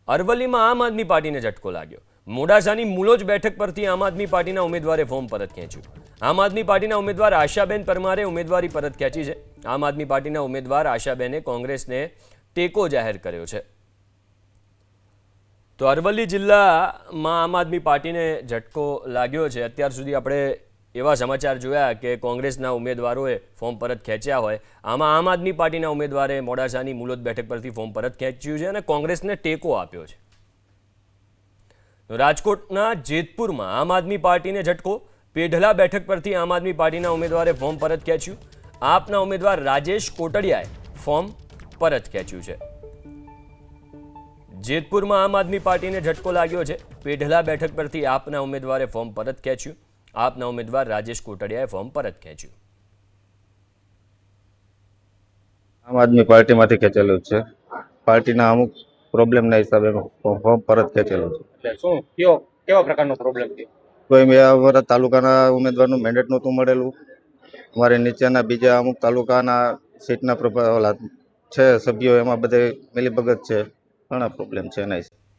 અરવલ્લીમાં આમ આદમી પાર્ટીને ઝટકો લાગ્યો। મોડાસાની મુલોજ બેઠક પરથી આમ આદમી પાર્ટીના ઉમેદવારે ફોર્મ પરત ખેંચ્યું। આમ આદમી પાર્ટીના ઉમેદવાર આશાબેન પરમારે ઉમેદવારી પરત ખેંચી છે। આમ આદમી પાર્ટીના ઉમેદવાર આશાબેને કોંગ્રેસને ટેકો જાહેર કર્યો છે। તો અરવલ્લી જિલ્લામાં આમ આદમી પાર્ટીને ઝટકો લાગ્યો છે। અત્યાર સુધી આપણે એવા સમાચાર જોયા કે કોંગ્રેસના ઉમેદવારોએ ફોર્મ પરત ખેંચ્યા હોય, આમાં આમ આદમી પાર્ટીના ઉમેદવારે મોડાસાની મુલોદ બેઠક પરથી ફોર્મ પરત ખેંચ્યું છે અને કોંગ્રેસને ટેકો આપ્યો છે। રાજકોટના જેતપુરમાં આમ આદમી પાર્ટીને ઝટકો। પેઢલા બેઠક પરથી આમ આદમી પાર્ટીના ઉમેદવારે ફોર્મ પરત ખેંચ્યું। આપના ઉમેદવાર રાજેશ કોટડિયાએ ફોર્મ પરત ખેંચ્યું છે। જેતપુરમાં આમ આદમી પાર્ટીને ઝટકો લાગ્યો છે। પેઢલા બેઠક પરથી આપના ઉમેદવારે ફોર્મ પરત ખેંચ્યું। આપના ઉમેદવાર રાજેશ કોટડિયાએ ફોર્મ પરત ખેંચ્યું। આમ આદમી પાર્ટીમાંથી ખેંચેલું છે। પાર્ટીના અમુક પ્રોબ્લેમના હિસાબે ફોર્મ પરત ખેંચેલું છે। એટલે શું કેવા પ્રકારનો પ્રોબ્લેમ છે? કોઈ મેં અમારા તાલુકાના ઉમેદવારનું મેન્ડેટ નહોતું મળેલું। અમારે નીચેના બીજા અમુક તાલુકાના સીટના ઓલા છે સભ્યો, એમાં બધે મિલીભગત છે, ઘણા પ્રોબ્લેમ છે એના હિસાબે।